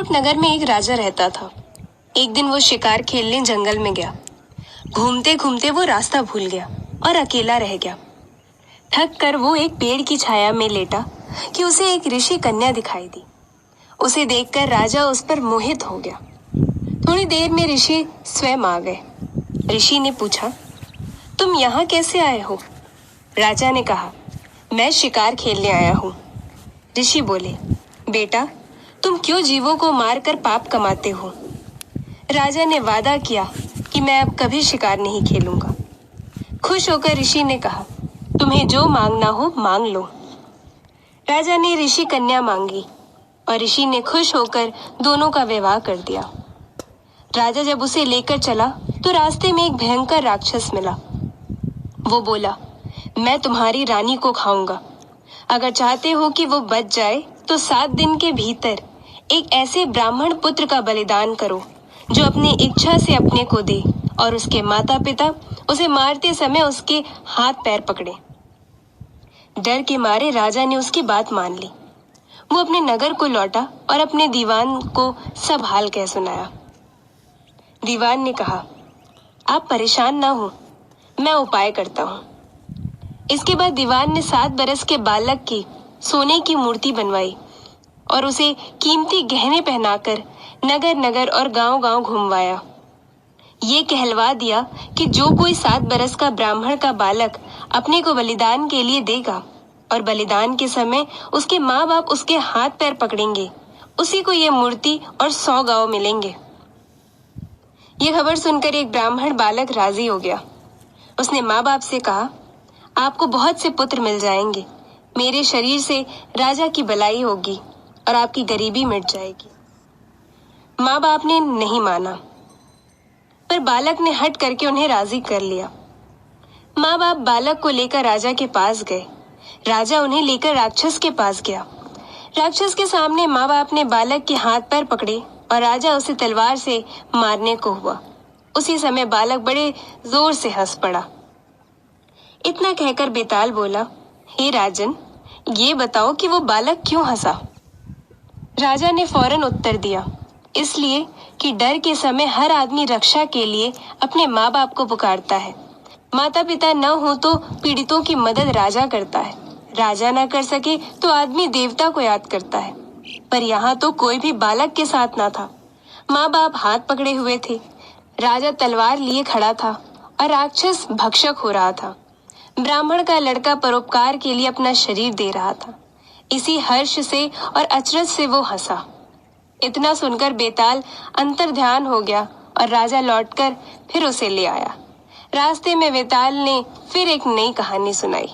चित्रकूट नगर में एक राजा रहता था। एक दिन वो शिकार खेलने जंगल में गया। घूमते घूमते वो रास्ता भूल गया और अकेला रह गया। थक कर वो एक पेड़ की छाया में लेटा कि उसे एक ऋषि कन्या दिखाई दी। उसे देखकर राजा उस पर मोहित हो गया। थोड़ी देर में ऋषि स्वयं आ गए। ऋषि ने पूछा, तुम यहाँ कैसे आए हो? राजा ने कहा, मैं शिकार खेलने आया हूँ। ऋषि बोले, बेटा, तुम क्यों जीवों को मारकर पाप कमाते हो? राजा ने वादा किया कि मैं अब कभी शिकार नहीं खेलूंगा। खुश होकर ऋषि ने कहा, तुम्हें जो मांगना हो मांग लो। राजा ने ऋषि कन्या मांगी और ऋषि ने खुश होकर दोनों का विवाह कर दिया। राजा जब उसे लेकर चला तो रास्ते में एक भयंकर राक्षस मिला। वो बोला, मैं तुम्हारी रानी को खाऊंगा। अगर चाहते हो कि वो बच जाए तो 7 दिन के भीतर एक ऐसे ब्राह्मण पुत्र का बलिदान करो जो अपनी इच्छा से अपने को दे और उसके माता पिता उसे मारते समय उसके हाथ पैर पकड़े। डर के मारे राजा ने उसकी बात मान ली। वो अपने नगर को लौटा और अपने दीवान को सब हाल कह सुनाया। दीवान ने कहा, आप परेशान ना हो, मैं उपाय करता हूँ। इसके बाद दीवान ने 7 बरस के बालक की सोने की मूर्ति बनवाई और उसे कीमती गहने पहनाकर नगर नगर और गांव गांव घुमवाया। ये कहलवा दिया कि जो कोई 7 बरस का ब्राह्मण का बालक अपने को बलिदान के लिए देगा और बलिदान के समय उसके माँ बाप उसके हाथ पैर पकड़ेंगे, उसी को ये मूर्ति और 100 गांव मिलेंगे। ये खबर सुनकर एक ब्राह्मण बालक राजी हो गया। उसने माँ बाप से कहा, आपको बहुत से पुत्र मिल जाएंगे। मेरे शरीर से राजा की भलाई होगी और आपकी गरीबी मिट जाएगी। माँ बाप ने नहीं माना, पर बालक ने हट करके उन्हें राजी कर लिया। माँ बाप बालक को लेकर राजा के पास गए। राजा उन्हें लेकर राक्षस के पास गया। राक्षस के सामने माँ बाप ने बालक के हाथ पैर पकड़े और राजा उसे तलवार से मारने को हुआ। उसी समय बालक बड़े जोर से हंस पड़ा। इतना कहकर बेताल बोला, हे राजन, ये बताओ कि वो बालक क्यों हंसा? राजा ने फौरन उत्तर दिया, इसलिए कि डर के समय हर आदमी रक्षा के लिए अपने माँ बाप को पुकारता है। माता पिता न हो तो पीड़ितों की मदद राजा करता है। राजा न कर सके तो आदमी देवता को याद करता है। पर यहाँ तो कोई भी बालक के साथ ना था। माँ बाप हाथ पकड़े हुए थे। राजा तलवार लिए खड़ा था और राक्षस भक्षक हो रहा था। ब्राह्मण का लड़का परोपकार के लिए अपना शरीर दे रहा था। इसी हर्ष से और अचरज से वो हंसा। इतना सुनकर बेताल अंतर्ध्यान हो गया और राजा लौटकर फिर उसे ले आया। रास्ते में बेताल ने फिर एक नई कहानी सुनाई।